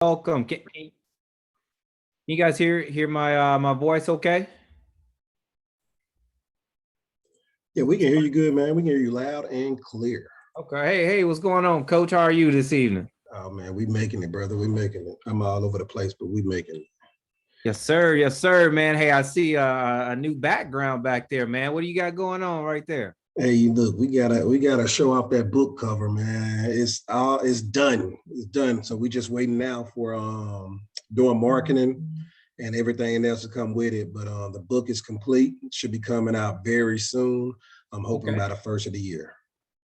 Welcome. Can you guys hear my voice okay? Yeah, we can hear you good, man. We can hear you loud and clear. Okay. Hey, what's going on, Coach? How are you this evening? Oh man, we making it, brother. We making it. I'm all over the place, but we making it. Yes, sir. Yes, sir, man. Hey, I see a new background back there, man. What do you got going on right there? Hey, look, we gotta show off that book cover, man. It's done. It's done. So we just waiting now for doing marketing and everything else to come with it. But the book is complete. It should be coming out very soon. I'm hoping Okay. by the first of the year.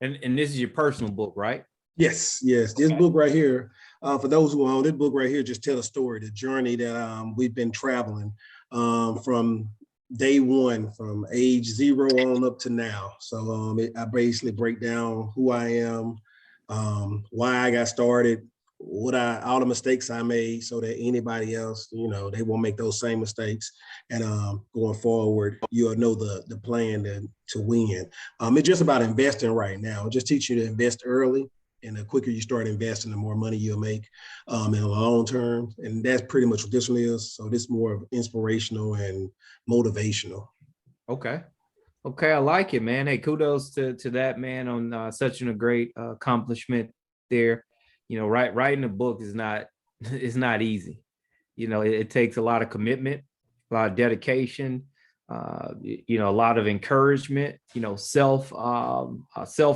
And this is your personal book, right? Yes, yes. This Okay. book right here, for those who own this book right here, just tell a story, the journey that we've been traveling from day one, from age zero on up to now. So I basically break down who I am, why I got started, all the mistakes I made, so that anybody else, they won't make those same mistakes. And going forward, you'll know the plan to win. It's just about investing right now. Just teach you to invest early, and the quicker you start investing, the more money you'll make in the long term. And that's pretty much what this one is. So this is more of inspirational and motivational. Okay. Okay, I like it, man. Hey, kudos to that man on such a great accomplishment there. Writing a book is not is not easy. It takes a lot of commitment, a lot of dedication, a lot of encouragement, self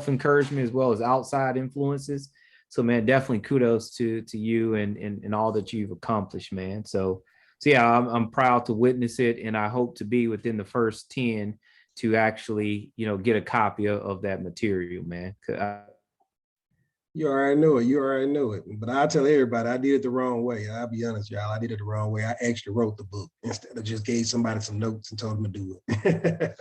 encouragement as well as outside influences. So, man, definitely kudos to you and all that you've accomplished, man. So yeah, I'm proud to witness it, and I hope to be within the first 10 to actually, get a copy of that material, man. You already know it. You already know it. But I tell everybody I did it the wrong way. I'll be honest, y'all. I did it the wrong way. I actually wrote the book instead of just gave somebody some notes and told them to do it.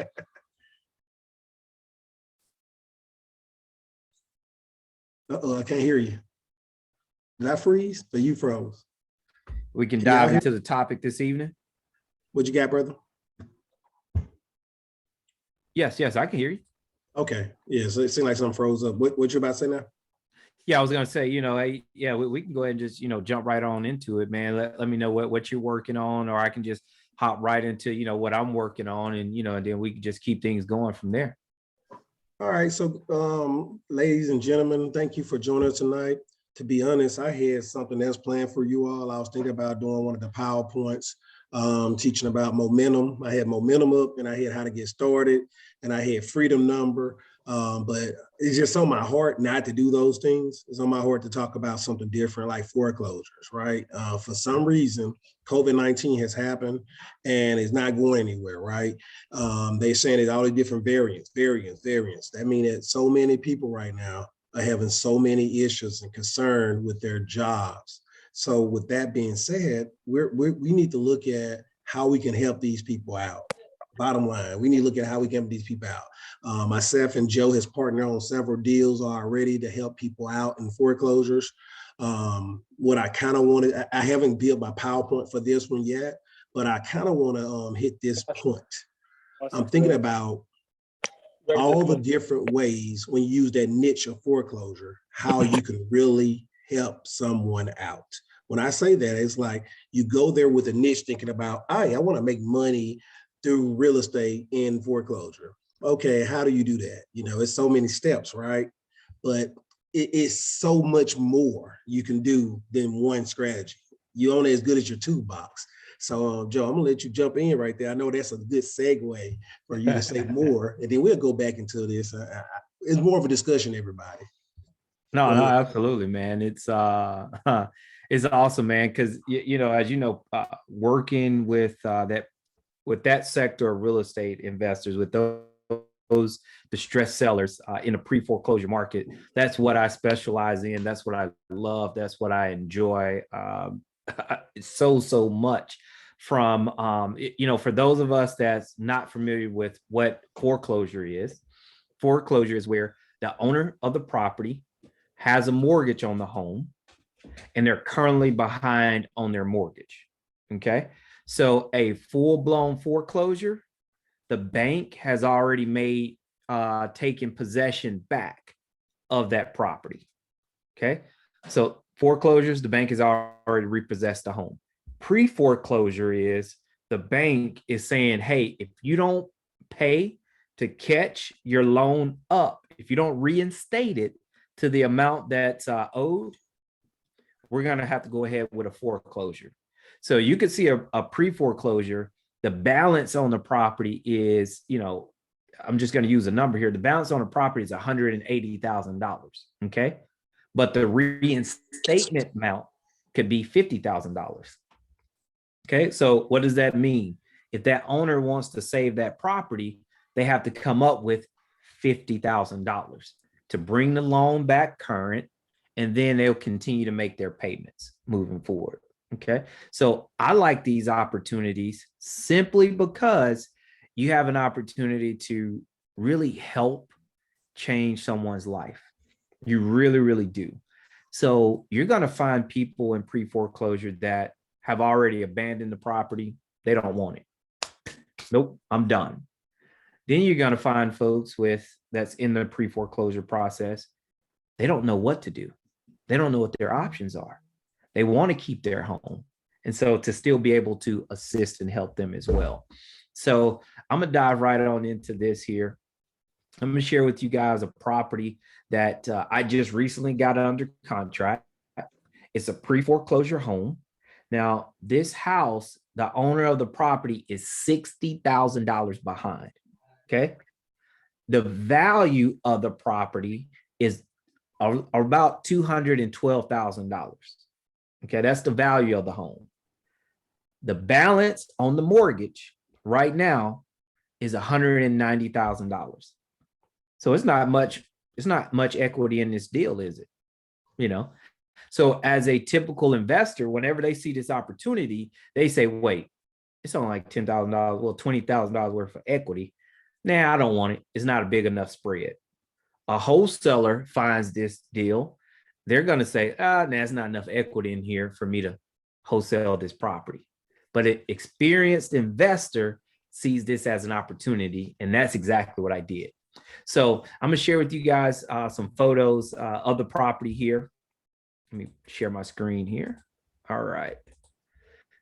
Uh-oh, I can't hear you. Did I freeze? Or you froze? We can Can y'all dive hear? into the topic this evening. What you got, brother? Yes, I can hear you. Okay. Yeah, so it seemed like something froze up. What you about to say now? Yeah, I was gonna say, hey, yeah, we can go ahead and just, jump right on into it, man. Let me know what you're working on, or I can just hop right into, what I'm working on, and then we can just keep things going from there. All right. So, ladies and gentlemen, thank you for joining us tonight. To be honest, I had something else planned for you all. I was thinking about doing one of the PowerPoints, teaching about momentum. I had momentum up, and I had how to get started, and I had freedom number. But it's just on my heart not to do those things. It's on my heart to talk about something different, like foreclosures, right? For some reason, COVID-19 has happened, and it's not going anywhere, right? They're saying it's all the different variants. That means that so many people right now are having so many issues and concern with their jobs. So with that being said, we need to look at how we can help these people out. Bottom line, we need to look at how we can help these people out. Myself and Joe has partnered on several deals already to help people out in foreclosures. What I kind of wanted, I haven't built my PowerPoint for this one yet, but I kind of want to hit this point. I'm thinking about all the different ways when you use that niche of foreclosure, how you can really help someone out. When I say that, it's like you go there with a niche thinking about, I want to make money through real estate in foreclosure. Okay, how do you do that? It's so many steps, right? But it is so much more you can do than one strategy. You're only as good as your toolbox. So, Joe, I'm gonna let you jump in right there. I know that's a good segue for you to say more, and then we'll go back into this. It's more of a discussion, everybody. No, Go no, ahead. absolutely, man. It's it's awesome, man, because as you know, working with that sector of real estate investors, with those distressed sellers in a pre-foreclosure market, that's what I specialize in. That's what I love. That's what I enjoy so much. From for those of us that's not familiar with what foreclosure is where the owner of the property has a mortgage on the home and they're currently behind on their mortgage. Okay. So a full blown foreclosure, the bank has already made taken possession back of that property. Okay. So Foreclosures, the bank has already repossessed the home. Pre-foreclosure is the bank is saying, hey, if you don't pay to catch your loan up, if you don't reinstate it to the amount that's owed, we're going to have to go ahead with a foreclosure. So you can see a pre-foreclosure, the balance on the property is, I'm just going to use a number here. The balance on the property is $180,000. Okay. But the reinstatement amount could be $50,000. Okay. So what does that mean? If that owner wants to save that property, they have to come up with $50,000 to bring the loan back current, and then they'll continue to make their payments moving forward. Okay. So I like these opportunities simply because you have an opportunity to really help change someone's life. You really, really do. So you're going to find people in pre-foreclosure that have already abandoned the property. They don't want it. Nope, I'm done. Then you're going to find folks that's in the pre-foreclosure process. They don't know what to do. They don't know what their options are. They want to keep their home. And so to still be able to assist and help them as well. So I'm going to dive right on into this here. I'm going to share with you guys a property that I just recently got under contract. It's a pre-foreclosure home. Now, this house, the owner of the property is $60,000 behind. Okay. The value of the property is about $212,000. Okay. That's the value of the home. The balance on the mortgage right now is $190,000. So it's not much equity in this deal, is it? So as a typical investor, whenever they see this opportunity, they say, wait, it's only like $10,000, well, $20,000 worth of equity. Nah, I don't want it. It's not a big enough spread. A wholesaler finds this deal. They're going to say, there's not enough equity in here for me to wholesale this property. But an experienced investor sees this as an opportunity. And that's exactly what I did. So I'm going to share with you guys some photos of the property here. Let me share my screen here. All right.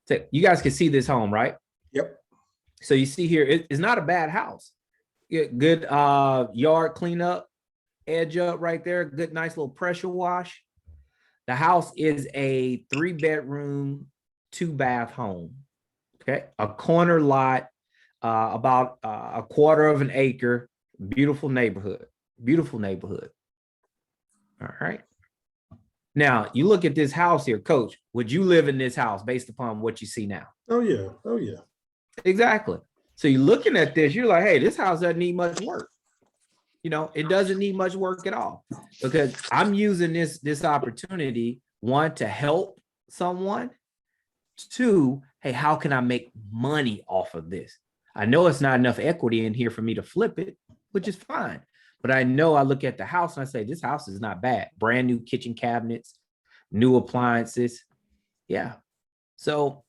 So you guys can see this home, right? Yep. So you see here, it's not a bad house. Good yard cleanup, edge up right there. Good, nice little pressure wash. The house is a 3-bedroom, 2-bath home. Okay. A corner lot, about a quarter of an acre. Beautiful neighborhood. Beautiful neighborhood. All right. Now, you look at this house here, Coach. Would you live in this house based upon what you see now? Oh, yeah. Oh, yeah. Exactly. So you're looking at this, you're like, hey, this house doesn't need much work. It doesn't need much work at all, because I'm using this opportunity, one, to help someone. Two, hey, how can I make money off of this? I know it's not enough equity in here for me to flip it, which is fine. But I know I look at the house and I say, this house is not bad. Brand new kitchen cabinets, new appliances. Yeah. So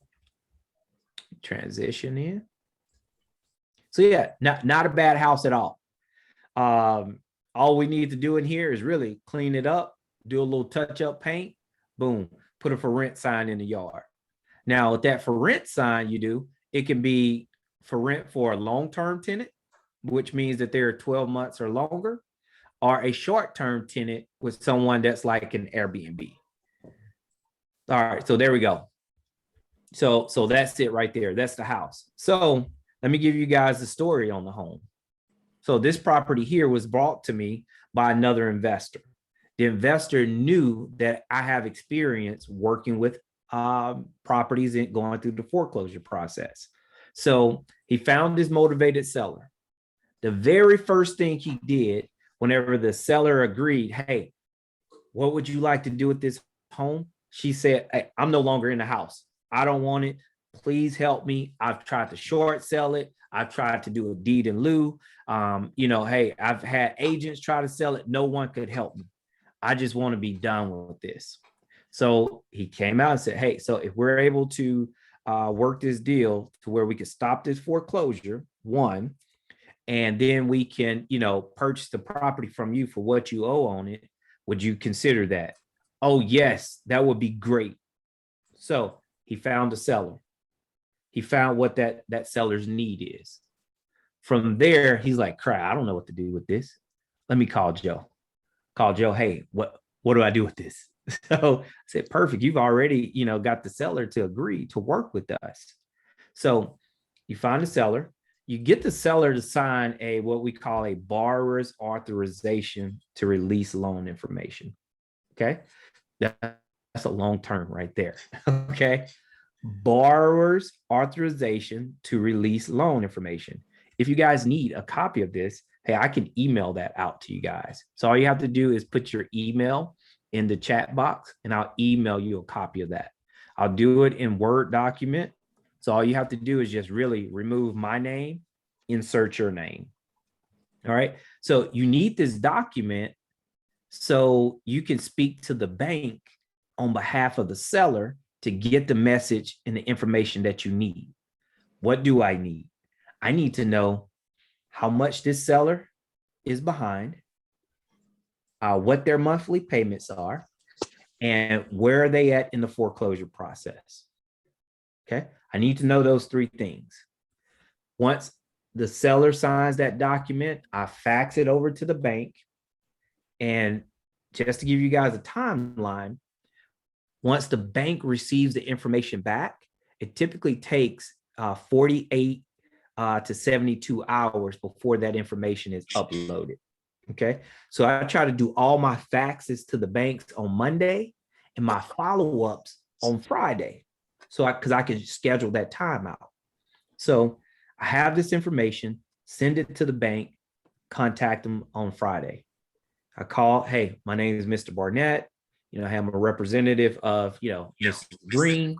transition in. So yeah, not a bad house at all. All we need to do in here is really clean it up, do a little touch up paint, boom, put a for rent sign in the yard. Now with that for rent sign you do, it can be for rent for a long-term tenant, which means that they're 12 months or longer, or a short-term tenant with someone that's like an Airbnb. All right, so there we go. So that's it right there. That's the house. So let me give you guys the story on the home. So this property here was brought to me by another investor. The investor knew that I have experience working with properties and going through the foreclosure process. So he found this motivated seller. The very first thing he did, whenever the seller agreed, hey, what would you like to do with this home? She said, hey, I'm no longer in the house. I don't want it. Please help me. I've tried to short sell it. I've tried to do a deed in lieu. Hey, I've had agents try to sell it. No one could help me. I just want to be done with this. So he came out and said, hey, so if we're able to work this deal to where we can stop this foreclosure, one, and then we can, purchase the property from you for what you owe on it, would you consider that? Oh, yes, that would be great. So he found a seller. He found what that seller's need is. From there, he's like, crap, I don't know what to do with this. Let me call Joe. Call Joe, hey, what do I do with this? So I said, perfect. You've already, got the seller to agree to work with us. So you find the seller, you get the seller to sign a what we call a borrower's authorization to release loan information. Okay. That's a long term right there. Okay. Borrower's authorization to release loan information. If you guys need a copy of this, hey, I can email that out to you guys. So all you have to do is put your email in the chat box and I'll email you a copy of that. I'll do it in Word document. So all you have to do is just really remove my name, insert your name. All right. So you need this document so you can speak to the bank on behalf of the seller to get the message and the information that you need. What do I need? I need to know how much this seller is behind, what their monthly payments are, and where are they at in the foreclosure process. Okay. I need to know those three things. Once the seller signs that document, I fax it over to the bank. And just to give you guys a timeline, once the bank receives the information back, it typically takes 48 to 72 hours before that information is uploaded. Okay. So I try to do all my faxes to the banks on Monday and my follow-ups on Friday. So because I can schedule that time out. So I have this information, send it to the bank, contact them on Friday. I call, hey, my name is Mr. Barnett. I'm a representative of, Ms. Green.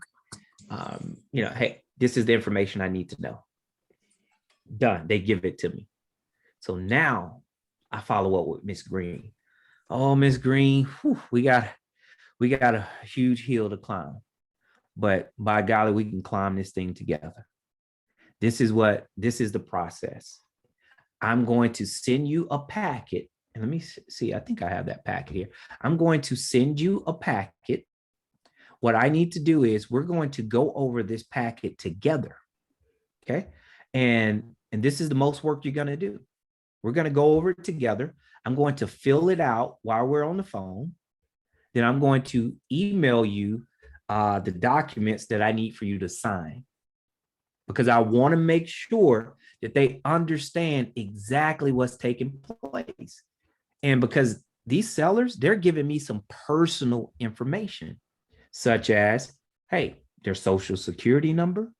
Hey, this is the information I need to know. Done. They give it to me. So now I follow up with Miss Green. Oh, Miss Green, we got a huge hill to climb, but by golly, we can climb this thing together. This is the process. I'm going to send you a packet. And let me see, I think I have that packet here. I'm going to send you a packet. What I need to do is we're going to go over this packet together. Okay. And this is the most work you're going to do. We're going to go over it together. I'm going to fill it out while we're on the phone. Then I'm going to email you the documents that I need for you to sign, because I want to make sure that they understand exactly what's taking place. And because these sellers, they're giving me some personal information, such as, hey, their social security number.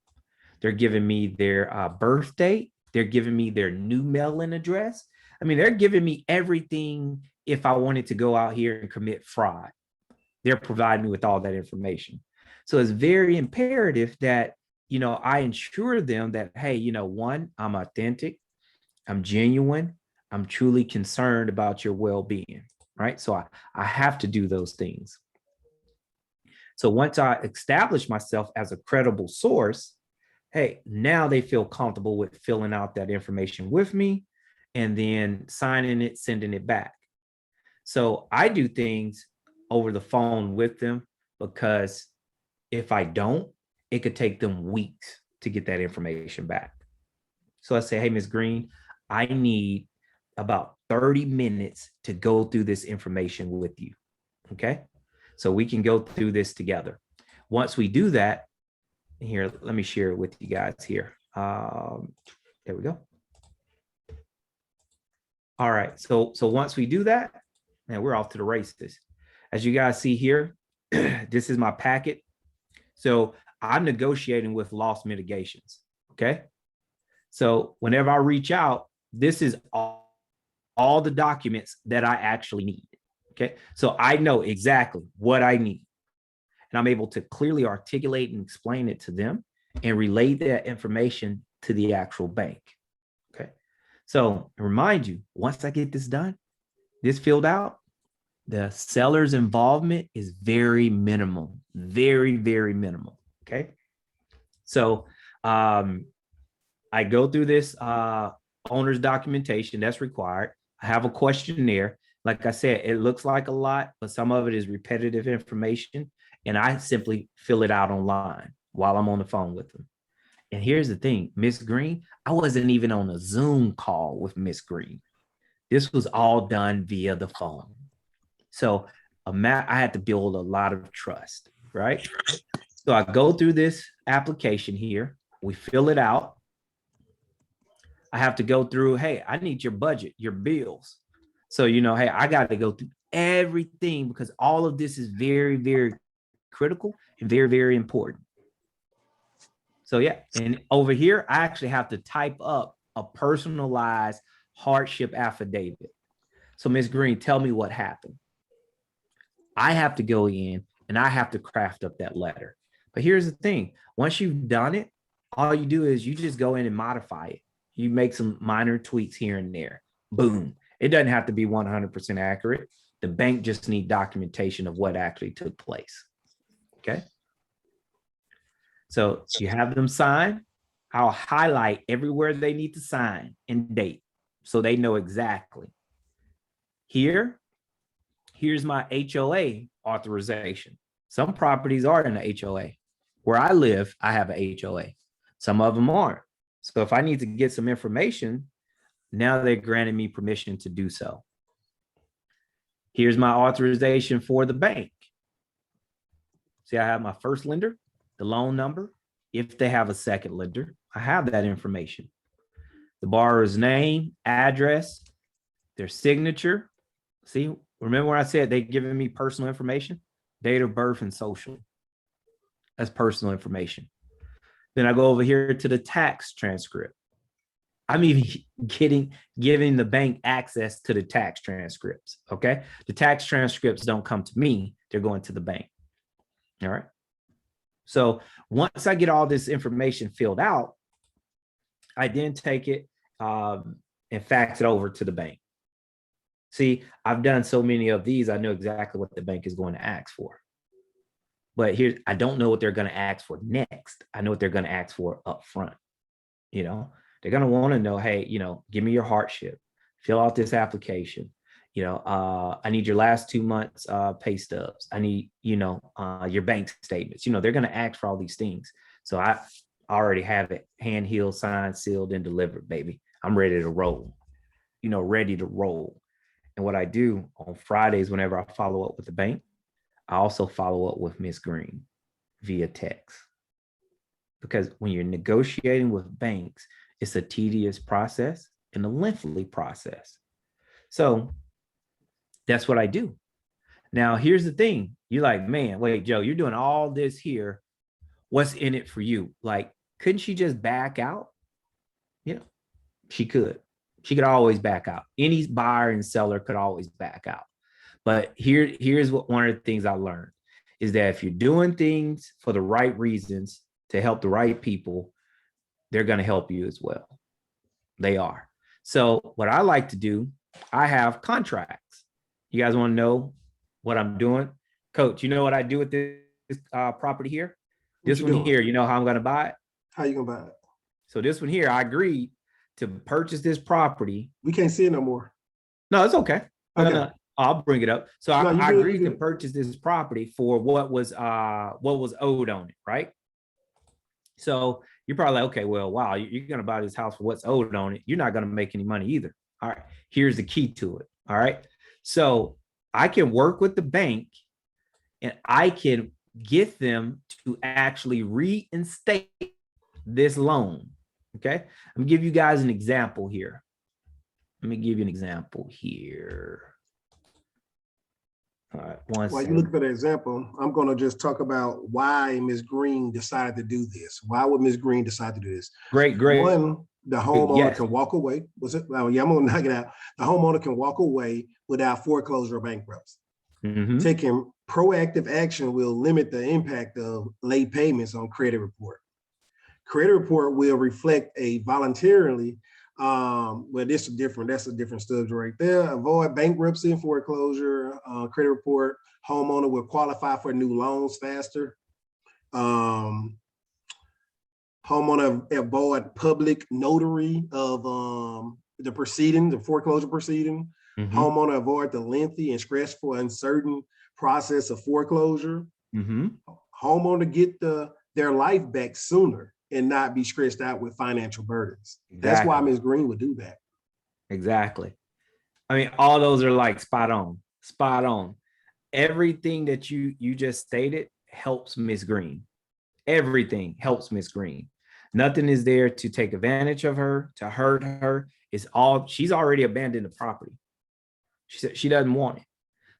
They're giving me their birth date. They're giving me their new mailing address. I mean, they're giving me everything if I wanted to go out here and commit fraud. They're providing me with all that information. So it's very imperative that, I ensure them that, hey, one, I'm authentic, I'm genuine, I'm truly concerned about your well-being, right? So I have to do those things. So once I establish myself as a credible source, hey, now they feel comfortable with filling out that information with me and then signing it, sending it back. So I do things over the phone with them, because if I don't, it could take them weeks to get that information back. So I say, hey, Ms. Green, I need about 30 minutes to go through this information with you. Okay. So we can go through this together. Once we do that, here, let me share it with you guys here. There we go. All right. So once we do that, man, we're off to the races. As you guys see here, this is my packet. So I'm negotiating with loss mitigations. Okay. So whenever I reach out, this is all the documents that I actually need. Okay. So I know exactly what I need, and I'm able to clearly articulate and explain it to them and relay that information to the actual bank. Okay. So remind you, once I get this done, this filled out, the seller's involvement is very minimal, very, very minimal. Okay. So I go through this owner's documentation that's required. I have a questionnaire. Like I said, it looks like a lot, but some of it is repetitive information. And I simply fill it out online while I'm on the phone with them. And here's the thing, Miss Green, I wasn't even on a Zoom call with Miss Green. This was all done via the phone. So I had to build a lot of trust, right? So I go through this application here. We fill it out. I have to go through, hey, I need your budget, your bills. So, hey, I got to go through everything because all of this is very, very critical and very, very important. So, yeah. And over here, I actually have to type up a personalized hardship affidavit. So, Ms. Green, tell me what happened. I have to go in and I have to craft up that letter. But here's the thing. Once you've done it, all you do is you just go in and modify it. You make some minor tweaks here and there. Boom. It doesn't have to be 100% accurate. The bank just needs documentation of what actually took place. Okay. So you have them sign. I'll highlight everywhere they need to sign and date so they know exactly. Here's my HOA authorization. Some properties are in the HOA. Where I live, I have an HOA. Some of them aren't. So if I need to get some information, now they're granting me permission to do so. Here's my authorization for the bank. See, I have my first lender, the loan number. If they have a second lender, I have that information. The borrower's name, address, their signature. See, remember when I said they're giving me personal information? Date of birth and social. That's personal information. Then I go over here to the tax transcript. I'm even giving the bank access to the tax transcripts. Okay. The tax transcripts don't come to me. They're going to the bank. All right. So once I get all this information filled out, I then take it and fax it over to the bank. See, I've done so many of these, I know exactly what the bank is going to ask for. But here, I don't know what they're going to ask for next. I know what they're going to ask for up front. They're going to want to know, hey, give me your hardship, fill out this application. I need your last 2 months pay stubs. I need, your bank statements. They're going to ask for all these things. So I already have it hand healed, signed, sealed, and delivered, baby. I'm ready to roll, ready to roll. And what I do on Fridays, whenever I follow up with the bank, I also follow up with Ms. Green via text. Because when you're negotiating with banks, it's a tedious process and a lengthy process. So that's what I do. Now, here's the thing. You're like, man, wait, Joe, you're doing all this here. What's in it for you? Like, couldn't she just back out? She could. She could always back out. Any buyer and seller could always back out. But here's one of the things I learned is that if you're doing things for the right reasons to help the right people, they're going to help you as well. They are. So what I like to do, I have contracts. You guys want to know what I'm doing? Coach, you know what I do with this property here? This one here, you know how I'm going to buy it? How you going to buy it? So this one here, I agreed to purchase this property. We can't see it no more. No, it's okay. Okay. No, I'll bring it up. So I agreed to purchase this property for what was owed on it, right? So you're probably like, okay, well, wow, you're going to buy this house for what's owed on it. You're not going to make any money either. All right. Here's the key to it. All right. So I can work with the bank and I can get them to actually reinstate this loan. Okay. I'm gonna give you guys an example here. Let me give you an example here. All right. While you look for the example, I'm going to just talk about why Ms. Green decided to do this. Why would Ms. Green decide to do this? Great. One, the homeowner can walk away. I'm going to knock it out. The homeowner can walk away without foreclosure or bankruptcy. Mm-hmm. Taking proactive action will limit the impact of late payments on credit report. Credit report will reflect a voluntarily, well, this is different. That's a different subject right there. Avoid bankruptcy and foreclosure. Credit report, homeowner will qualify for new loans faster. Homeowner avoid public notary of the proceeding, the foreclosure proceeding. Mhm. Homeowner avoid the lengthy and stressful, uncertain process of foreclosure. Mhm. Homeowner get their life back sooner and not be stressed out with financial burdens. That's why Exactly. Ms. Green would do that. Exactly. I mean, all those are like spot on. Spot on. Everything that you just stated helps Miss Green. Everything helps Miss Green. Nothing is there to take advantage of her, to hurt her. It's all, she's already abandoned the property. She said she doesn't want it.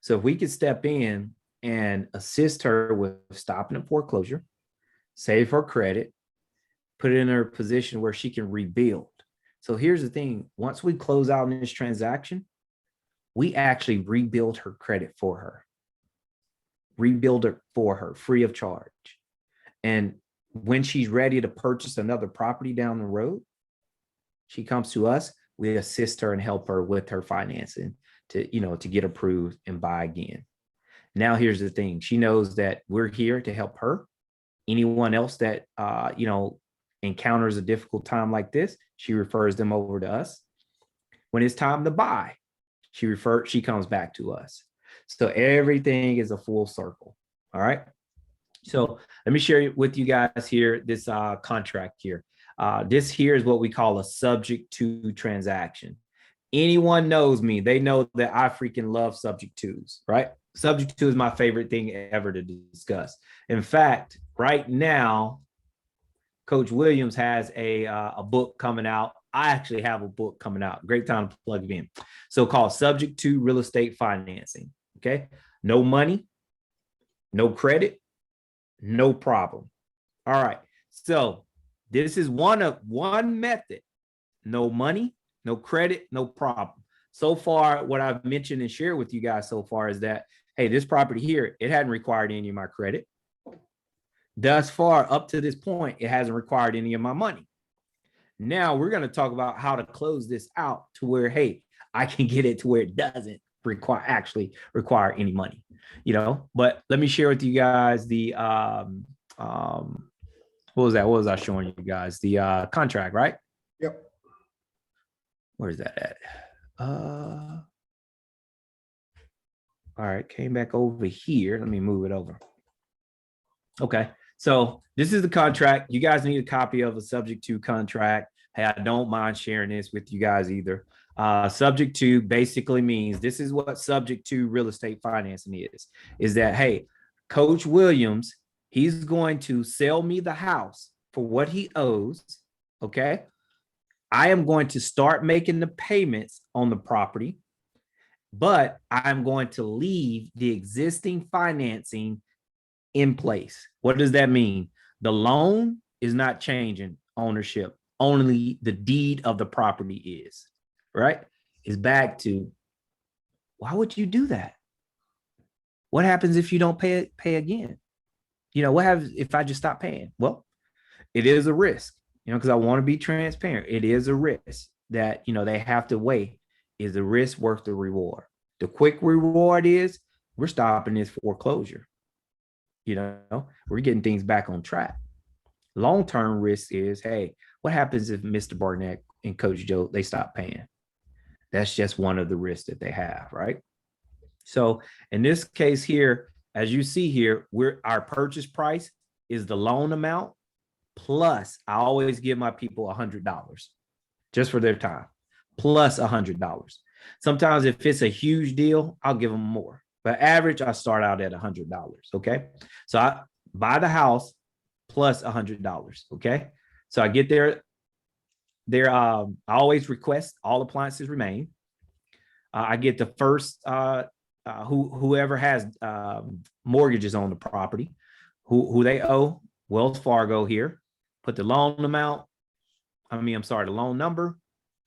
So if we could step in and assist her with stopping the foreclosure, save her credit, put it in her position where she can rebuild. So here's the thing. Once we close out in this transaction, we actually rebuild her credit for her, rebuild it for her free of charge. And when she's ready to purchase another property down the road, she comes to us, we assist her and help her with her financing to get approved and buy again. Now, here's the thing. She knows that we're here to help her. Anyone else that, encounters a difficult time like this, she refers them over to us. When it's time to buy, she comes back to us. So everything is a full circle. All right. So let me share with you guys here this contract here. This here is what we call a subject to transaction. Anyone knows me, they know that I freaking love subject twos, right? Subject to is my favorite thing ever to discuss. In fact, right now, Coach Williams has a book coming out. I actually have a book coming out. Great time to plug it in. So called Subject to Real Estate Financing. Okay. No money, no credit, no problem. All right. So this is one method. No money, no credit, no problem. So far, what I've mentioned and shared with you guys so far is that, hey, this property here, it hadn't required any of my credit. Thus far, up to this point, it hasn't required any of my money. Now we're going to talk about how to close this out to where, hey, I can get it to where it doesn't require any money, But let me share with you guys the what was that? What was I showing you guys? The contract, right? Yep. Where's that at? All right, came back over here. Let me move it over. Okay, so this is the contract. You guys need a copy of a subject to contract. Hey, I don't mind sharing this with you guys either. Subject to basically means this is what subject to real estate financing is that, hey, Coach Williams, he's going to sell me the house for what he owes. Okay. I am going to start making the payments on the property, but I'm going to leave the existing financing in place. What does that mean? The loan is not changing ownership. Only the deed of the property is, right? It's back to, why would you do that? What happens if you don't pay again? What happens if I just stop paying? Well, it is a risk, because I want to be transparent. It is a risk that, they have to weigh. Is the risk worth the reward? The quick reward is we're stopping this foreclosure. We're getting things back on track. Long-term risk is, hey, what happens if Mr. Barnett and Coach Joe, they stop paying? That's just one of the risks that they have, right? So in this case here, as you see here, our purchase price is the loan amount plus, I always give my people $100 just for their time, plus $100. Sometimes if it's a huge deal, I'll give them more. But average, I start out at $100. Okay. So I buy the house plus $100. Okay. So I get there. I always request all appliances remain. I get the first, whoever has mortgages on the property, who they owe, Wells Fargo here, put the loan amount, the loan number,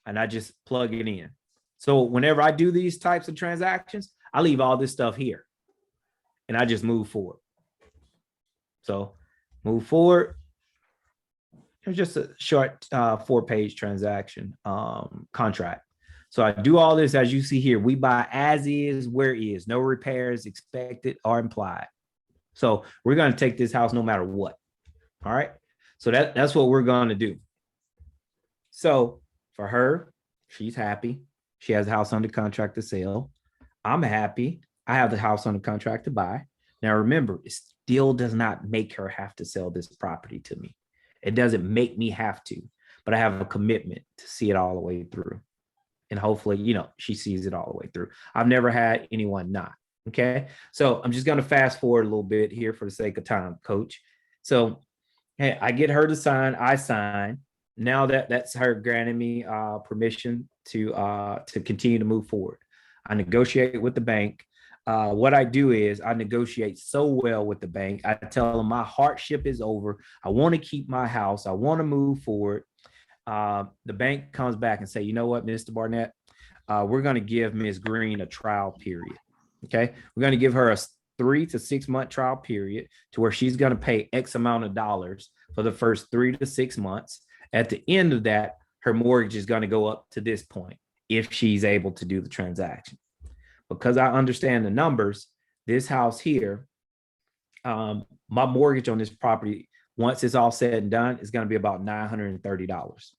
and I just plug it in. So whenever I do these types of transactions, I leave all this stuff here and I just move forward. So move forward. It's just a short 4-page transaction contract. So I do all this as you see here. We buy as is, where is, no repairs expected or implied. So we're going to take this house no matter what. All right. So that's what we're going to do. So for her, she's happy. She has a house under contract to sell. I'm happy. I have the house under contract to buy. Now, remember, it still does not make her have to sell this property to me. It doesn't make me have to, but I have a commitment to see it all the way through. And hopefully, she sees it all the way through. I've never had anyone not. Okay. So I'm just going to fast forward a little bit here for the sake of time, coach. So, hey, I get her to sign, I sign. Now that's her granting me permission to continue to move forward. I negotiate with the bank. What I do is I negotiate so well with the bank. I tell them my hardship is over. I want to keep my house. I want to move forward. The bank comes back and say, you know what, Mr. Barnett, we're going to give Ms. Green a trial period. Okay. We're going to give her a 3 to 6 month trial period to where she's going to pay X amount of dollars for the first 3 to 6 months. At the end of that, her mortgage is going to go up to this point if she's able to do the transaction. Because I understand the numbers, this house here, my mortgage on this property, once it's all said and done, is going to be about $930.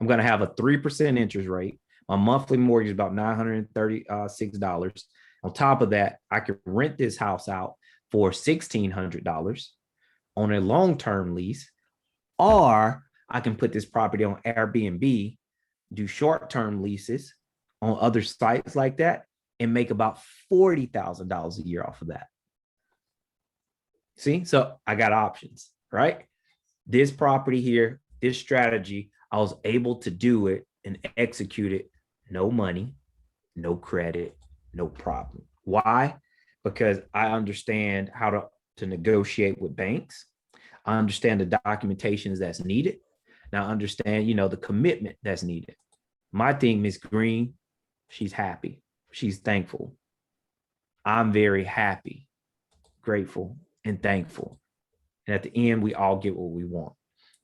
I'm going to have a 3% interest rate. My monthly mortgage is about $936. On top of that, I could rent this house out for $1,600 on a long-term lease, or I can put this property on Airbnb, do short-term leases on other sites like that, and make about $40,000 a year off of that. See, so I got options, right? This property here, this strategy, I was able to do it and execute it. No money, no credit, no problem. Why? Because I understand how to negotiate with banks. I understand the documentations that's needed. Now I understand, the commitment that's needed. My thing, Ms. Green, she's happy. She's thankful. I'm very happy, grateful, and thankful. And at the end, we all get what we want.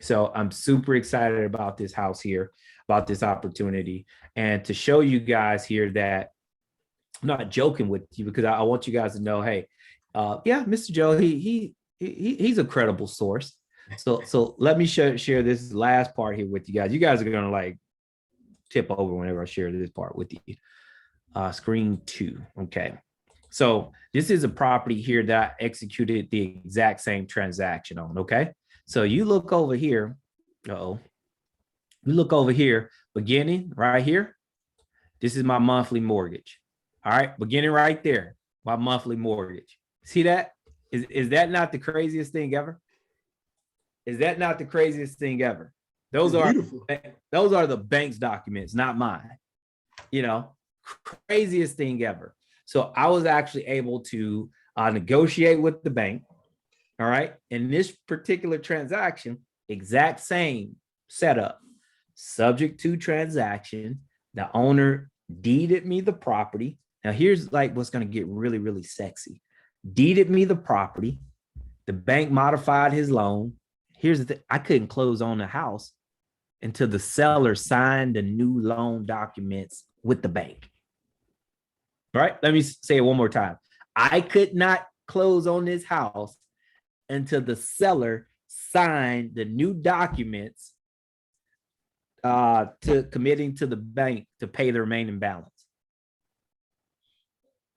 So I'm super excited about this house here, about this opportunity, and to show you guys here that I'm not joking with you, because I want you guys to know, hey, yeah, Mr. Joe, he's a credible source. So let me share this last part here with you guys. You guys are gonna like tip over whenever I share this part with you. Screen 2. Okay. So this is a property here that I executed the exact same transaction on. Okay. So you look over here. You look over here, beginning right here. This is my monthly mortgage. All right. Beginning right there, my monthly mortgage. See that? Is that not the craziest thing ever? Is that not the craziest thing ever? Those are the bank's documents, not mine. Craziest thing ever. So I was actually able to negotiate with the bank. All right. In this particular transaction, exact same setup, subject to transaction. The owner deeded me the property. Now here's like what's going to get really, really sexy. Deeded me the property. The bank modified his loan. Here's the thing. I couldn't close on the house until the seller signed the new loan documents with the bank. All right. Let me say it one more time. I could not close on this house until the seller signed the new documents to committing to the bank to pay the remaining balance.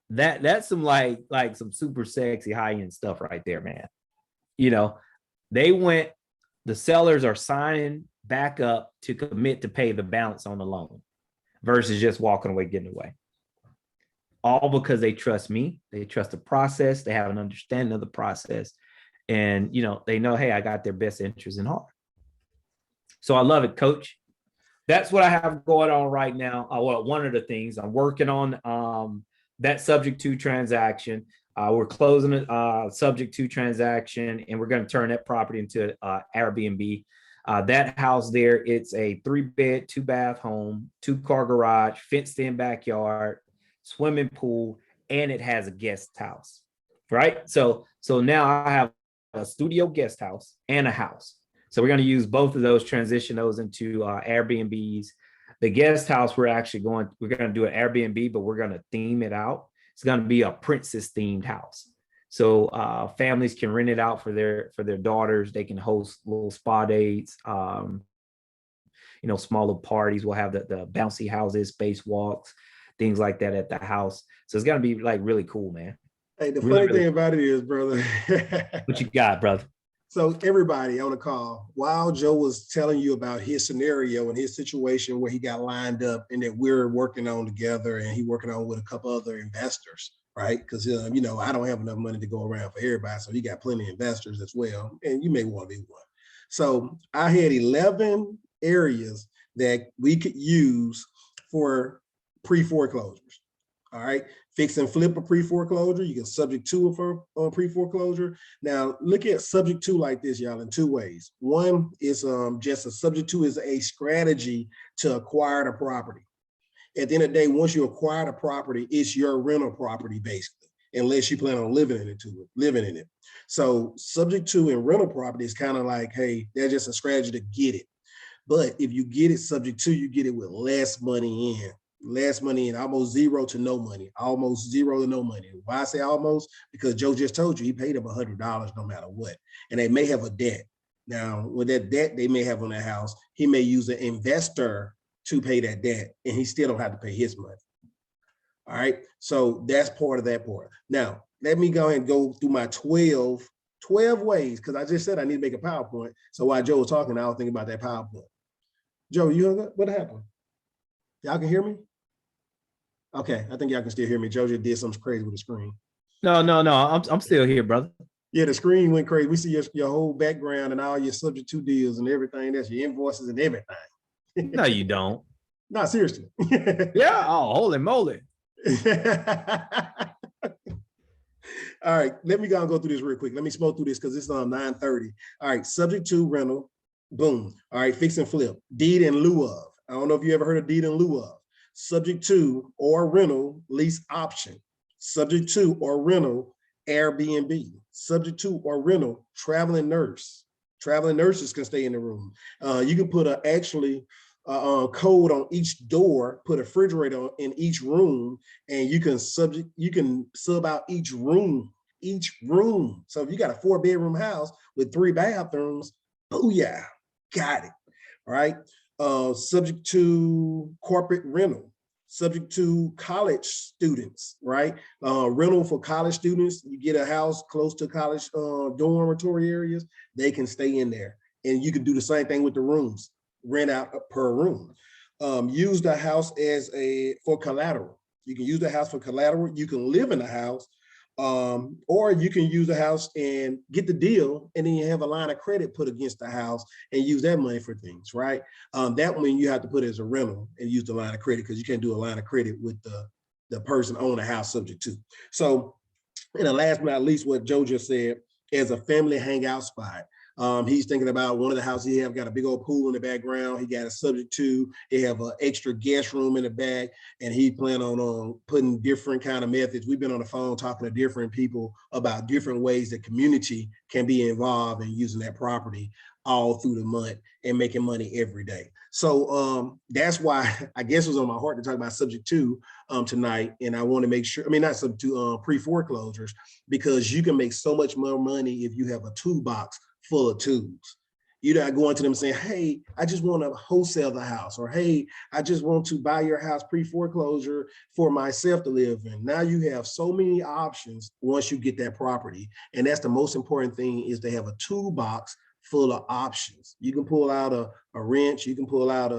That's some like some super sexy high-end stuff right there, man. The sellers are signing back up to commit to pay the balance on the loan versus just walking away, getting away. All because they trust me. They trust the process. They have an understanding of the process. And, they know, hey, I got their best interest in heart. So I love it, Coach. That's what I have going on right now. One of the things I'm working on, that subject to transaction. We're closing it subject to transaction, and we're going to turn that property into Airbnb. That house there, it's a 3-bed, 2-bath home, 2-car garage, fenced-in backyard, swimming pool, and it has a guest house, right? So now I have a studio guest house and a house. So we're going to use both of those, transition those into Airbnbs. The guest house, we're going to do an Airbnb, but we're going to theme it out. It's going to be a princess themed house. So families can rent it out for their daughters. They can host little spa dates. smaller parties. We'll have the bouncy houses, spacewalks, things like that at the house. So it's gonna be like really cool, man. Hey, the Really, funny really thing cool. about it is, brother. What you got, brother? So everybody on the call, while Joe was telling you about his scenario and his situation where he got lined up and that we're working on together and he working on with a couple other investors, right? Because, I don't have enough money to go around for everybody. So he got plenty of investors as well. And you may want to be one. So I had 11 areas that we could use for pre-foreclosures. All right. Fix and flip a pre-foreclosure. You can subject to it for pre-foreclosure. Now, look at subject to like this, y'all, in two ways. One is just a subject to is a strategy to acquire the property. At the end of the day, once you acquire the property, it's your rental property, basically, unless you plan on living in it. So subject to and rental property is kind of like, hey, they're just a strategy to get it. But if you get it subject to, you get it with less money in, almost zero to no money, almost zero to no money. Why I say almost? Because Joe just told you he paid them $100 no matter what. And they may have a debt. Now, with that debt they may have on that house, he may use an investor to pay that debt and he still don't have to pay his money. All right. So that's part of that part. Now, let me go ahead and go through my 12 ways, because I just said I need to make a PowerPoint. So while Joe was talking, I was thinking about that PowerPoint. Joe, you hung up? What happened? Y'all can hear me? Okay, I think y'all can still hear me. Joe just did something crazy with the screen. No, no, no. I'm still here, brother. Yeah, the screen went crazy. We see your whole background and all your subject to deals and everything. That's your invoices and everything. No, you don't. No, seriously. Yeah. Oh, holy moly. All right, let me go through this real quick. Let me smoke through this because it's on 9:30. All right, subject to rental, boom. All right, fix and flip. Deed in lieu of. I don't know if you ever heard of deed in lieu of. Subject to or rental lease option. Subject to or rental Airbnb. Subject to or rental traveling nurse. Traveling nurses can stay in the room. You can put code on each door, put a refrigerator in each room, and you can sub out each room. So if you got a 4-bedroom house with 3 bathrooms, booyah, got it. All right. Subject to corporate rental, subject to college students, right? Rental for college students. You get a house close to college dormitory areas, they can stay in there. And you can do the same thing with the rooms, rent out per room. Use the house for collateral. You can use the house for collateral. You can live in the house, or you can use the house and get the deal, and then you have a line of credit put against the house and use that money for things, right? That one you have to put it as a rental and use the line of credit, because you can't do a line of credit with the person owning the house subject to. So, and the last but not least, what Joe just said, as a family hangout spot. He's thinking about one of the houses he have got a big old pool in the background. He got a subject to, they have an extra guest room in the back, and he plan on putting different kind of methods. We've been on the phone talking to different people about different ways that community can be involved in using that property all through the month and making money every day. So that's why I guess it was on my heart to talk about subject to tonight. And I want to make sure, not subject to pre-foreclosures, because you can make so much more money if you have a toolbox full of tools. You're not going to them saying, hey, I just want to wholesale the house, or hey, I just want to buy your house pre-foreclosure for myself to live in. Now you have so many options once you get that property. And that's the most important thing, is to have a toolbox full of options. You can pull out a wrench, you can pull out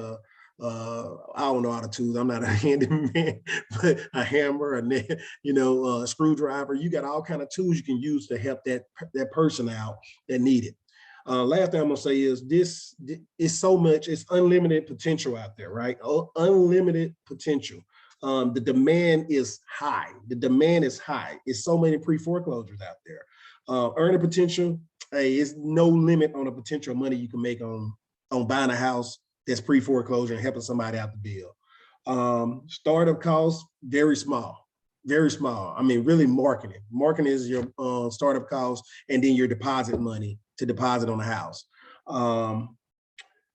I don't know how to tools, I'm not a handyman, but a hammer, a screwdriver. You got all kind of tools you can use to help that person out that need it. Last thing I'm gonna say is this is so much, it's unlimited potential out there, right? Unlimited potential. The demand is high. It's so many pre-foreclosures out there. Earning potential, hey, it's no limit on the potential money you can make on buying a house that's pre-foreclosure and helping somebody out the bill. Startup costs, very small, very small. Really marketing. Marketing is your startup cost, and then your deposit money to deposit on the house.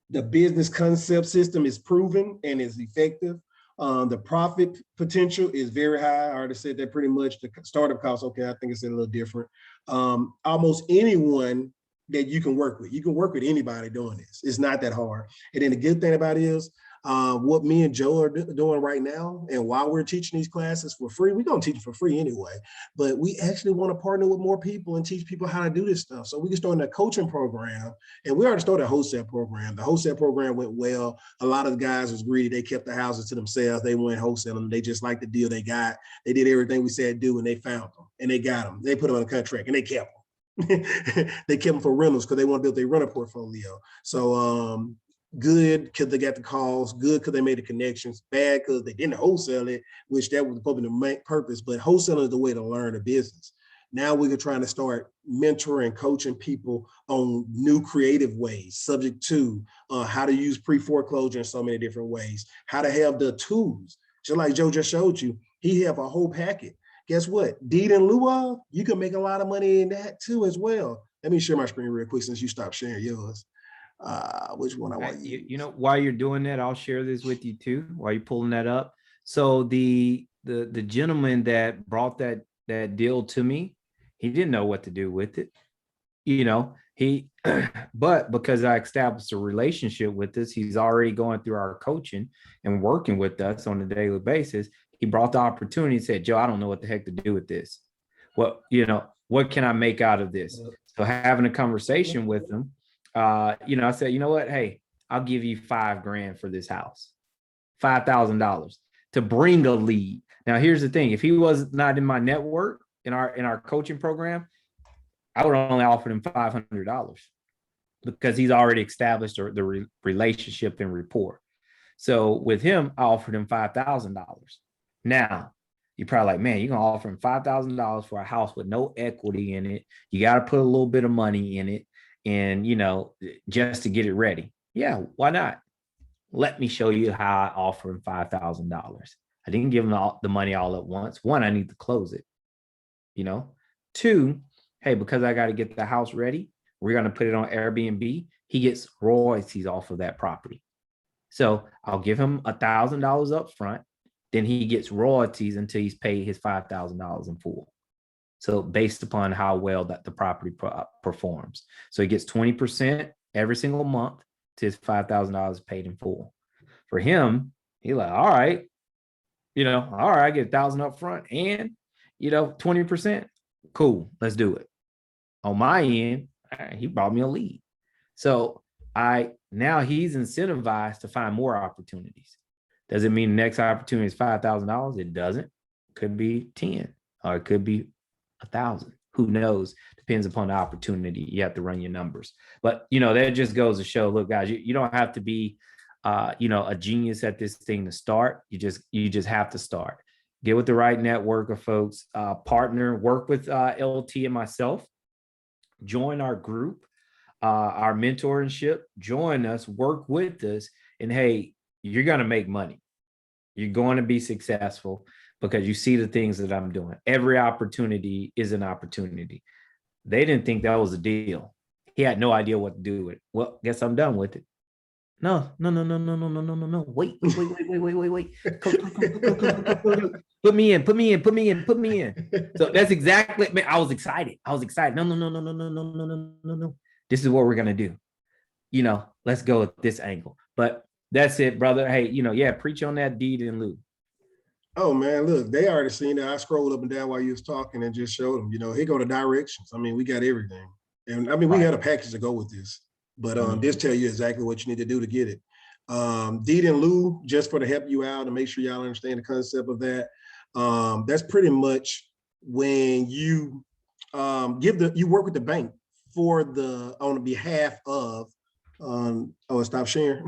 The business concept system is proven and is effective. The profit potential is very high. I already said that pretty much. The startup cost, okay, I think it's a little different. Almost anyone that you can work with. You can work with anybody doing this. It's not that hard. And then the good thing about it is what me and Joe are doing right now, and while we're teaching these classes for free, we're going to teach it for free anyway, but we actually want to partner with more people and teach people how to do this stuff. So we can start a coaching program, and we already started a wholesale program. The wholesale program went well. A lot of the guys was greedy. They kept the houses to themselves. They went wholesaling. They just liked the deal they got. They did everything we said do, and they found them, and they got them. They put them on a contract, and they kept them. They kept them for rentals because they want to build their rental portfolio. So good because they got the calls, good because they made the connections, bad because they didn't wholesale it, which that was probably the main purpose. But wholesaling is the way to learn the business. Now we're trying to start mentoring, coaching people on new creative ways, subject to how to use pre-foreclosure in so many different ways, how to have the tools. Just like Joe just showed you, he have a whole packet. Guess what? Deed in lieu of, you can make a lot of money in that too as well. Let me share my screen real quick since you stopped sharing yours. Which one I want to use. You know, while you're doing that, I'll share this with you too, while you're pulling that up. So the gentleman that brought that deal to me, he didn't know what to do with it. You know, but because I established a relationship with us, he's already going through our coaching and working with us on a daily basis. He brought the opportunity and said, Joe, I don't know what the heck to do with this. Well, you know, what can I make out of this? So having a conversation with him, you know, I said, you know what? Hey, I'll give you $5,000 for this house, $5,000 to bring a lead. Now, here's the thing. If he was not in my network, in our coaching program, I would only offer him $500 because he's already established the relationship and rapport. So with him, I offered him $5,000. Now, you're probably like, man, you're going to offer him $5,000 for a house with no equity in it. You got to put a little bit of money in it and, you know, just to get it ready. Yeah, why not? Let me show you how I offer him $5,000. I didn't give him the money all at once. One, I need to close it, you know. Two, hey, because I got to get the house ready, we're going to put it on Airbnb. He gets royalties off of that property. So I'll give him $1,000 up front. Then he gets royalties until he's paid his $5,000 in full. So based upon how well that the property performs. So he gets 20% every single month to his $5,000 paid in full. For him, he's like, all right, you know, all right, I get $1,000 up front and, you know, 20%. Cool, let's do it. On my end, he brought me a lead. So now he's incentivized to find more opportunities. Does it mean the next opportunity is $5,000? It doesn't. It could be 10 or it could be 1,000. Who knows? Depends upon the opportunity. You have to run your numbers. But, you know, that just goes to show, look, guys, you don't have to be, you know, a genius at this thing to start. You just have to start. Get with the right network of folks, partner, work with LT and myself, join our group, our mentorship, join us, work with us, and hey, you're going to make money. You're going to be successful because you see the things that I'm doing. Every opportunity is an opportunity. They didn't think that was a deal. He had no idea what to do with it. Well, guess I'm done with it. No. Wait. Put me in. So that's exactly, man, I was excited. No. This is what we're going to do. You know, let's go at this angle. But that's it, brother. Hey, you know, yeah, preach on that deed in lieu. Oh man, look, they already seen that. I scrolled up and down while you was talking and just showed them, you know, here go the directions. I mean, we got everything. And I mean, we had a package to go with this, but this tell you exactly what you need to do to get it. Deed in lieu, just for to help you out and make sure y'all understand the concept of that. That's pretty much when you you work with the bank on behalf of stop sharing.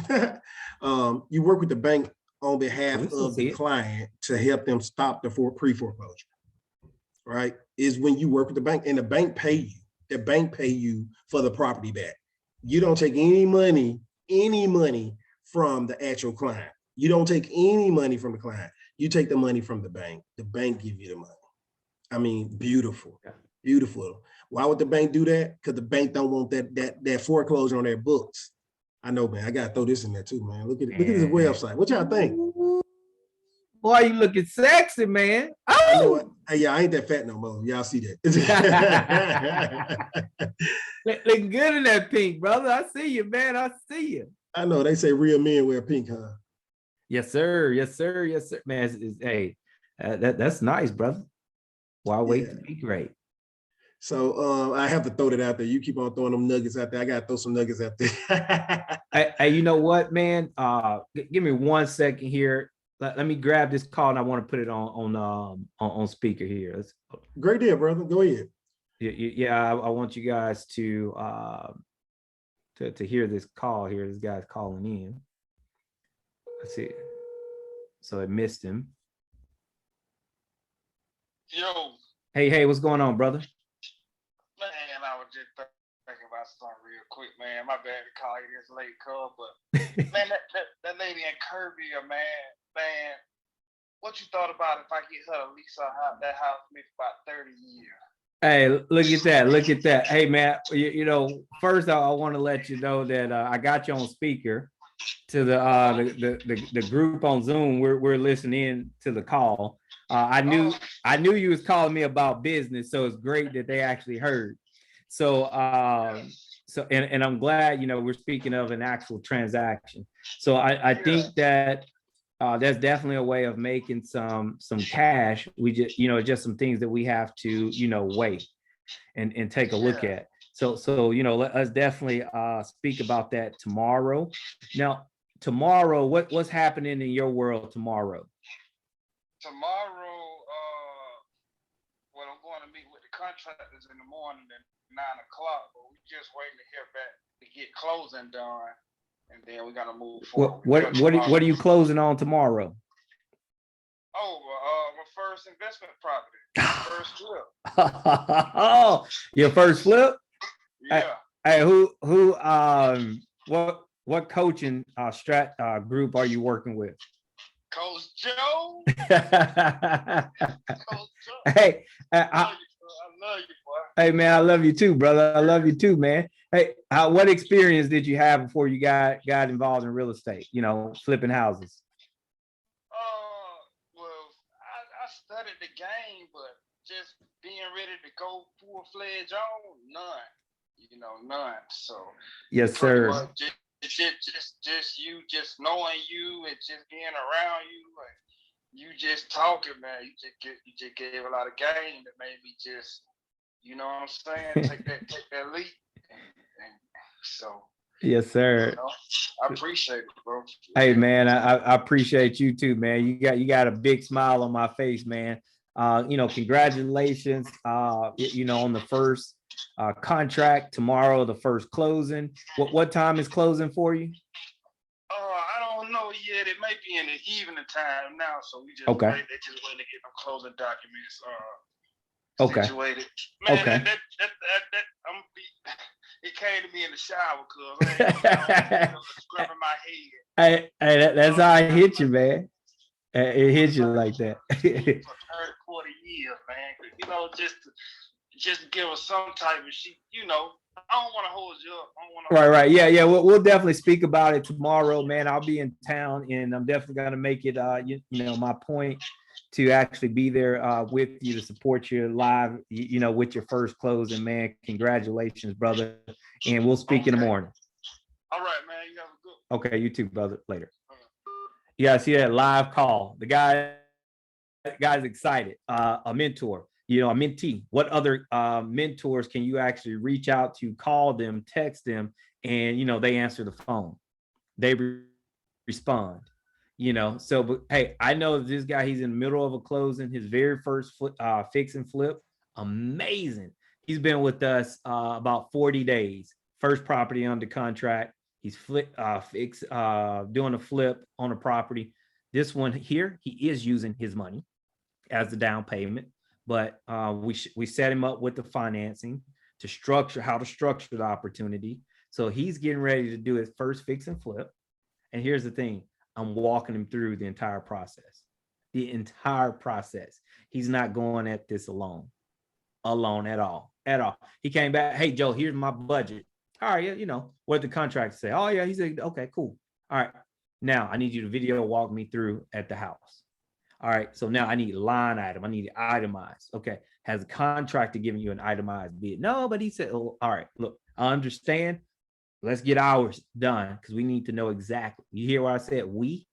You work with the bank on behalf of the client to help them stop the pre-foreclosure, right? Is when you work with the bank and the bank pay you. The bank pay you for the property back. You don't take any money from the actual client. You don't take any money from the client. You take the money from the bank. The bank give you the money. I mean, beautiful, beautiful. Why would the bank do that? Because the bank don't want that foreclosure on their books. I know, man. I gotta throw this in there too, man. Look at this website. What y'all think? Boy, you looking sexy, man. Oh, Hey, yeah, I ain't that fat no more. Y'all see that? Looking good in that pink, brother. I see you, man. I see you. I know they say real men wear pink, huh? Yes, sir. Yes, sir. Yes, sir. Man, hey, that's nice, brother. Why wait to be great? So I have to throw that out there. You keep on throwing them nuggets out there. I gotta throw some nuggets out there. Hey, you know what, man? Give me 1 second here. Let me grab this call, and I want to put it on speaker here. Great deal, brother. Go ahead. Yeah, I want you guys to hear this call here. This guy's calling in. Let's see. So I missed him. Yo. Hey, what's going on, brother? Man, I was just thinking about something real quick, man. My bad to call you this late, cuz, but man, that lady in Kirby, man, what you thought about if I get her to lease that house for me for about 30 years? Hey, look at that. Look at that. Hey, man, you know, first I want to let you know that I got you on speaker to the group on Zoom. We're listening to the call. I knew you was calling me about business, so it's great that they actually heard. So and I'm glad, you know, we're speaking of an actual transaction. So I think that that's definitely a way of making some cash. We just, you know, just some things that we have to, you know, weigh and take a look at. So you know, let's definitely speak about that tomorrow. Now, tomorrow, what's happening in your world tomorrow? Tomorrow, well, I'm going to meet with the contractors in the morning at 9 o'clock, but we're just waiting to hear back to get closing done, and then we're gonna move forward. What are you closing on tomorrow? Oh, my first investment property, first flip. Oh, your first flip? Yeah. Hey, what coaching group are you working with? Coach Joe. Coach Joe. Hey, I love you, boy. Hey, man, I love you too, brother. I love you too, man. Hey, what experience did you have before you got involved in real estate? You know, flipping houses. Well, I studied the game, but just being ready to go full-fledged on, none. You know, none. So yes, sir. Just you, just knowing you, and just being around you, and you just talking, man. You just gave a lot of game that made me just, you know what I'm saying, take that leap. And so. Yes, sir. You know, I appreciate it, bro. Hey, man, I appreciate you too, man. You got a big smile on my face, man. You know, congratulations. You know, on the first contract tomorrow, the first closing. What time is closing for you? I don't know yet. It may be in the evening time now, so we just okay. They just waiting to get them closing documents situated. Man, okay. That it came to me in the shower, cuz I ain't scrubbing my head. Hey, that's how it hit you, man. It hit you like that. For 30, 40 years, man. You know, just give us some type of shit, you know. I don't want to hold you up. Right. Yeah. We'll definitely speak about it tomorrow, man. I'll be in town, and I'm definitely gonna make it. You know, my point to actually be there with you to support you live. You know, with your first closing, man. Congratulations, brother. And we'll speak in the morning. All right, man. You have a good one. Okay, you too, brother. Later. Yeah, I see that live call. The guy's excited. A mentor. You know, a mentee. What other mentors can you actually reach out to, call them, text them, and, you know, they answer the phone. They respond, you know. So, but hey, I know this guy, he's in the middle of a closing, his very first fix and flip. Amazing. He's been with us about 40 days. First property under contract. He's doing a flip on a property. This one here, he is using his money as the down payment. But we set him up with the financing to structure the opportunity. So he's getting ready to do his first fix and flip. And here's the thing, I'm walking him through the entire process. He's not going at this alone at all. He came back, hey, Joe, here's my budget. All right, yeah, you know, what the contract say? Oh, yeah, he said, okay, cool. All right, now I need you to video walk me through at the house. All right, so now I need line item. I need it itemized. Okay, has a contractor giving you an itemized bid? No, but he said, oh, all right, look, I understand. Let's get ours done because we need to know exactly. You hear what I said? We,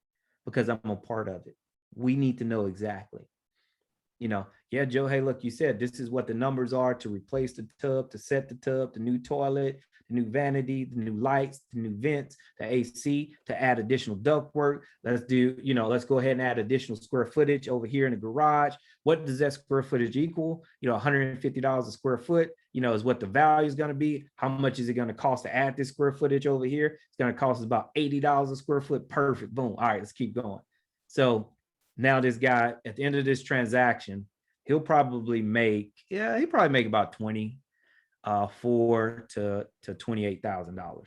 because I'm a part of it. We need to know exactly. Yeah, Joe, hey, look, you said this is what the numbers are to replace the tub, to set the tub, the new toilet, the new vanity, the new lights, the new vents, the AC, to add additional duct work. Let's go ahead and add additional square footage over here in the garage. What does that square footage equal? $150 a square foot, is what the value is going to be. How much is it going to cost to add this square footage over here? It's going to cost us about $80 a square foot. Perfect. Boom. All right, let's keep going. So now this guy, at the end of this transaction, he'll probably make about $24,000 to $28,000.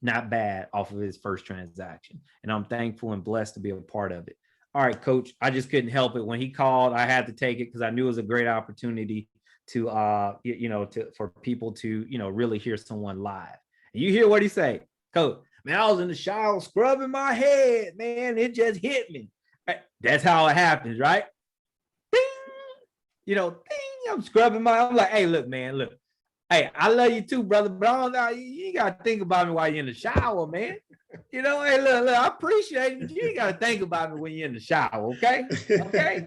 Not bad off of his first transaction. And I'm thankful and blessed to be a part of it. All right, coach, I just couldn't help it. When he called, I had to take it because I knew it was a great opportunity to for people to really hear someone live. And you hear what he say, coach, man, I was in the shower scrubbing my head, man. It just hit me. That's how it happens, right? Ding, I'm scrubbing I'm like, hey, look, man, look. Hey, I love you too, brother, but I don't know, you got to think about me while you're in the shower, man. Hey, look, I appreciate it. You ain't got to think about me when you're in the shower, okay? Okay.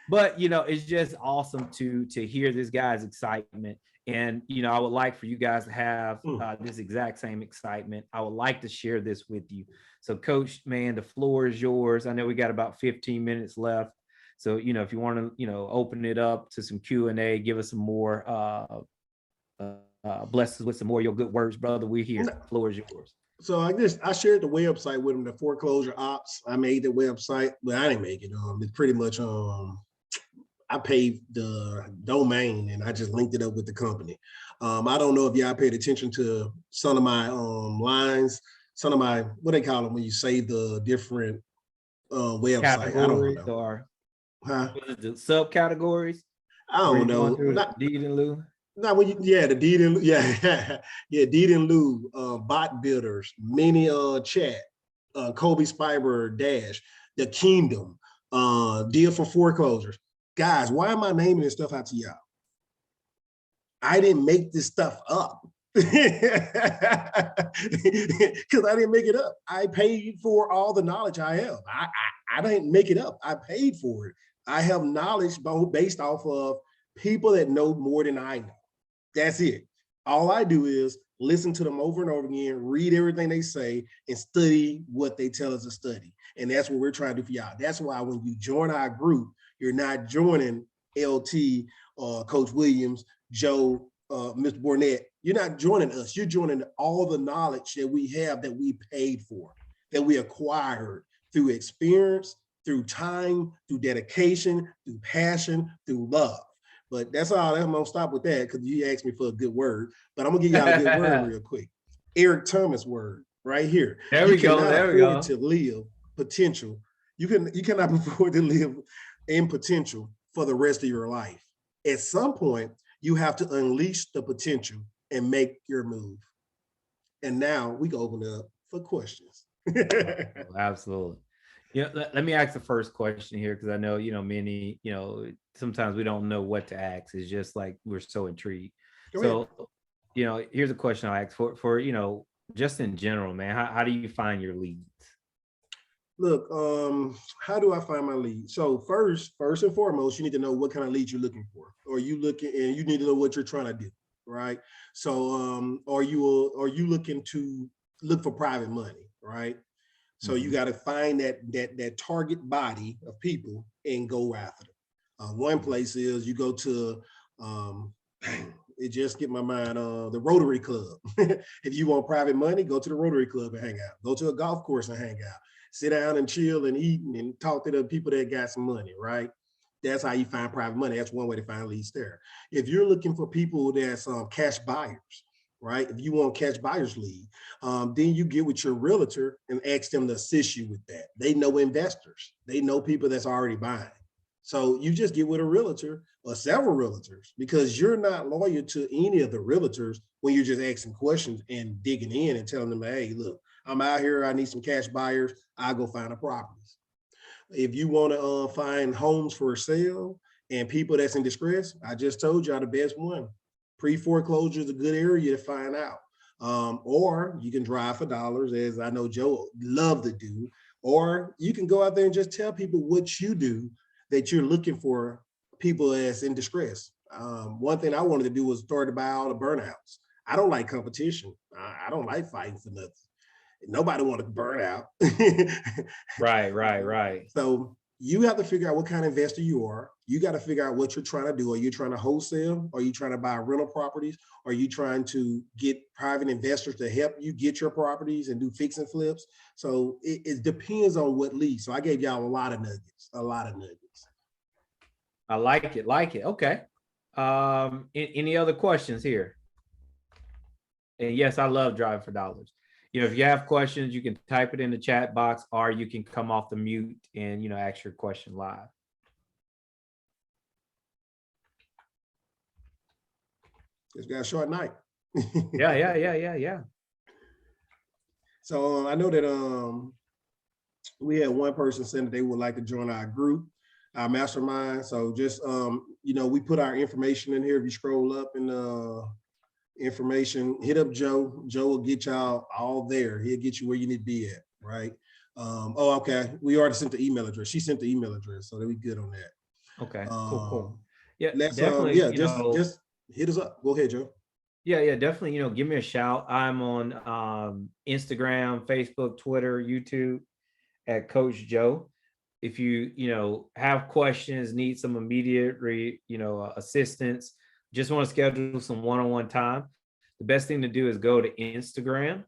But it's just awesome to hear this guy's excitement. And, I would like for you guys to have this exact same excitement. I would like to share this with you. So, Coach, man, the floor is yours. I know we got about 15 minutes left. So, if you want to, open it up to some Q&A, give us some more, bless us with some more of your good words, brother. We're here. The floor is yours. So I shared the website with him, the Foreclosure Ops. I made the website, but I didn't make it. It's pretty much, I paid the domain and I just linked it up with the company. I don't know if y'all paid attention to some of my lines, some of my, what they call them when you save the different website. Categories I don't know. Or huh? The subcategories? I don't know. Deed in lieu. No, the deed in deed in lieu, bot builders, mini chat, Kobe Spiber Dash, the Kingdom, deal for foreclosures. Guys, why am I naming this stuff out to y'all? I didn't make this stuff up. Because I didn't make it up. I paid for all the knowledge I have. I didn't make it up. I paid for it. I have knowledge based off of people that know more than I know. That's it. All I do is listen to them over and over again, read everything they say, and study what they tell us to study. And that's what we're trying to do for y'all. That's why when you join our group, you're not joining LT, Coach Williams, Joe, Mr. Bournett. You're not joining us. You're joining all the knowledge that we have, that we paid for, that we acquired through experience, through time, through dedication, through passion, through love. But that's all. I'm gonna stop with that because you asked me for a good word. But I'm gonna give y'all a good word real quick. Eric Thomas word right here. There we go. There we go. To live potential. You cannot afford to live in potential for the rest of your life. At some point, you have to unleash the potential and make your move. And now we can open it up for questions. Absolutely. Let me ask the first question here because I know, many, sometimes we don't know what to ask. It's just like we're so intrigued. So, here's a question I'll ask for just in general, man. How do you find your leads? Look, how do I find my leads? So first and foremost, you need to know what kind of leads you're looking for, or you need to know what you're trying to do, right? So, are you looking to look for private money, right? So you got to find that target body of people and go after them. One place is you go to, it just get my mind, the Rotary Club. If you want private money, go to the Rotary Club and hang out. Go to a golf course and hang out. Sit down and chill and eat and talk to the people that got some money, right? That's how you find private money. That's one way to find leads there. If you're looking for people that's cash buyers, right? If you want cash buyers lead, then you get with your realtor and ask them to assist you with that. They know investors. They know people that's already buying. So you just get with a realtor or several realtors because you're not loyal to any of the realtors when you're just asking questions and digging in and telling them, hey, look, I'm out here. I need some cash buyers. I'll go find the properties. If you want to find homes for sale and people that's in distress, I just told you the best one. Pre-foreclosure is a good area to find out. Or you can drive for dollars, as I know Joe love to do, or you can go out there and just tell people what you do, that you're looking for people that's in distress. One thing I wanted to do was start to buy all the burnouts. I don't like competition. I don't like fighting for nothing. Nobody want to burn out. Right. So you have to figure out what kind of investor you are. You got to figure out what you're trying to do. Are you trying to wholesale? Are you trying to buy rental properties? Are you trying to get private investors to help you get your properties and do fix and flips? So it depends on what leads. So I gave y'all a lot of nuggets, I like it. Okay. Any other questions here? And yes, I love driving for dollars. If you have questions, you can type it in the chat box, or you can come off the mute and, ask your question live. It's got a short night. Yeah. So I know that we had one person saying that they would like to join our group, our mastermind. So just we put our information in here. If you scroll up in information, hit up Joe. Joe will get y'all all there. He'll get you where you need to be at, right? Okay. We already sent the email address. She sent the email address, so that we good on that. Okay, cool. Yeah, let's definitely. Just hit us up. Go ahead, Joe. Yeah, definitely. Give me a shout. I'm on Instagram, Facebook, Twitter, YouTube at Coach Joe. If you have questions, need some immediate assistance, just want to schedule some one-on-one time, the best thing to do is go to Instagram,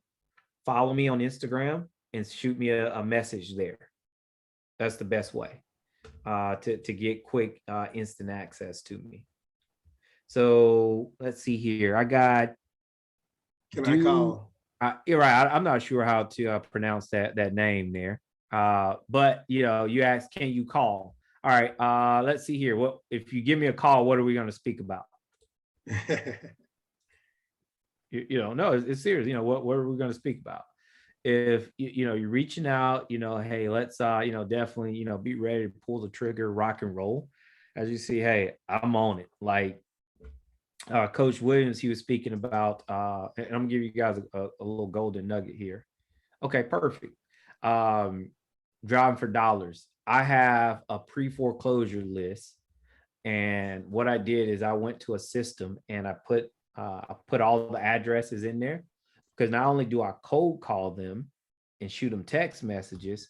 follow me on Instagram, and shoot me a message there. That's the best way to get quick instant access to me. So let's see here. I got. I call? You're right. I'm not sure how to pronounce that name there. But you asked, can you call? All right. Let's see here. What if you give me a call? What are we going to speak about? No, it's serious. What are we going to speak about? If you're reaching out, hey, let's definitely be ready to pull the trigger, rock and roll. As you see, hey, I'm on it. Like Coach Williams, he was speaking about, and I'm gonna give you guys a little golden nugget here. Okay, perfect. Driving for dollars. I have a pre-foreclosure list, and what I did is I went to a system and I put all the addresses in there, because not only do I cold call them and shoot them text messages,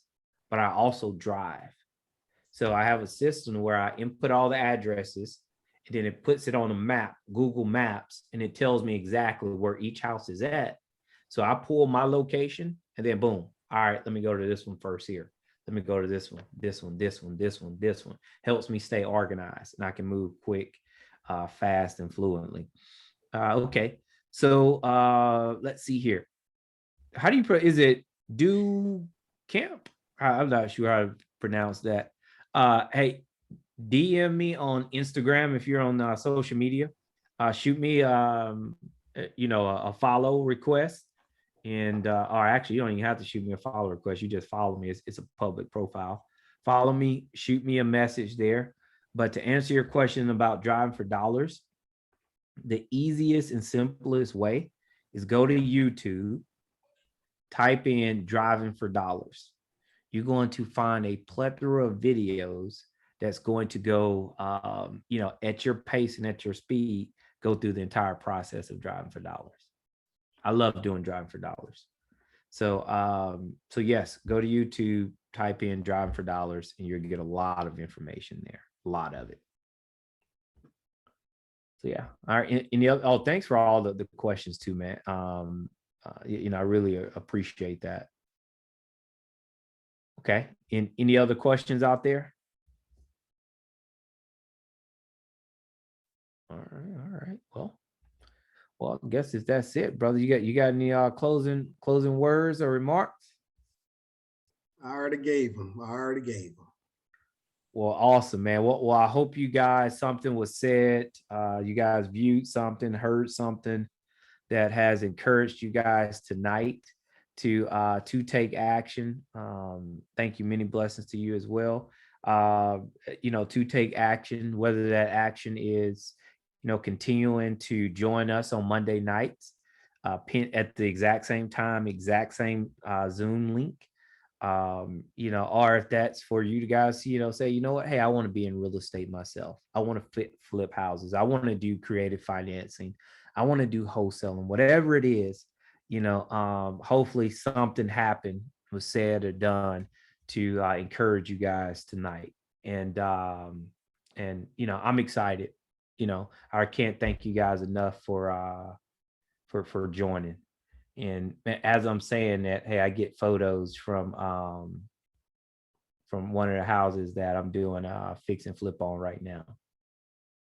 but I also drive. So I have a system where I input all the addresses, and then it puts it on a map, Google Maps, and it tells me exactly where each house is at. So I pull my location, and then boom. All right, let me go to this one first here. Let me go to this one, this one, this one, this one, this one. Helps me stay organized, and I can move quick, fast, and fluently. Okay, so let's see here. How do you is it do camp? I'm not sure how to pronounce that. Hey, DM me on Instagram if you're on social media. Shoot me a follow request, and or actually you don't even have to shoot me a follow request. You just follow me. It's a public profile. Follow me, shoot me a message there. But to answer your question about driving for dollars, the easiest and simplest way is go to YouTube, type in driving for dollars. You're going to find a plethora of videos that's going to go, at your pace and at your speed, go through the entire process of driving for dollars. I love doing driving for dollars. So yes, go to YouTube, type in driving for dollars, and you're gonna get a lot of information there, a lot of it. So yeah. All right. Thanks for all the questions too, man. I really appreciate that. Okay. Any other questions out there? All right. Well, I guess if that's it, brother. You got any closing words or remarks? I already gave them. Well, awesome, man. Well, I hope you guys, something was said. You guys viewed something, heard something that has encouraged you guys tonight to take action. Thank you. Many blessings to you as well. To take action, whether that action is, continuing to join us on Monday nights, at the exact same time, exact same Zoom link. Or if that's for you guys, say, what, hey, I want to be in real estate myself. I want to flip houses. I want to do creative financing. I want to do wholesaling, whatever it is, hopefully something happened, was said or done to encourage you guys tonight. And I'm excited. I can't thank you guys enough for joining. And as I'm saying that, hey, I get photos from one of the houses that I'm doing fix and flip on right now.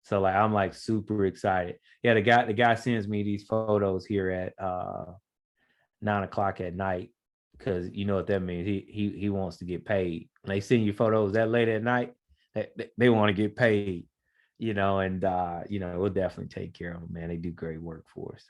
So like I'm like super excited. Yeah, the guy sends me these photos here at 9:00 at night, because you know what that means. He wants to get paid. When they send you photos that late at night, they want to get paid, and we'll definitely take care of them, man. They do great work for us.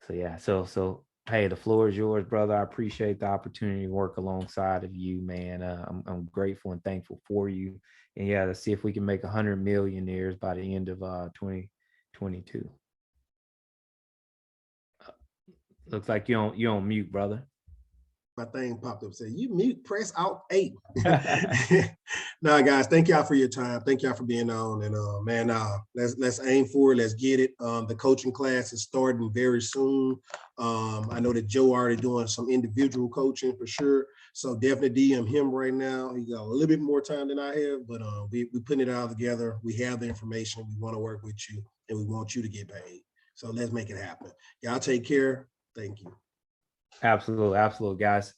So yeah, so hey, the floor is yours, brother. I appreciate the opportunity to work alongside of you, man. I'm grateful and thankful for you. And yeah, let's see if we can make 100 millionaires by the end of 2022. Looks like you're on mute, brother. My thing popped up, said, you mute, press Alt 8. Nah, guys, thank y'all for your time. Thank y'all for being on. And man, let's aim for it. Let's get it. The coaching class is starting very soon. I know that Joe already doing some individual coaching for sure. So definitely DM him right now. He got a little bit more time than I have, but we putting it all together. We have the information. We want to work with you, and we want you to get paid. So let's make it happen. Y'all take care. Thank you. Absolutely, guys.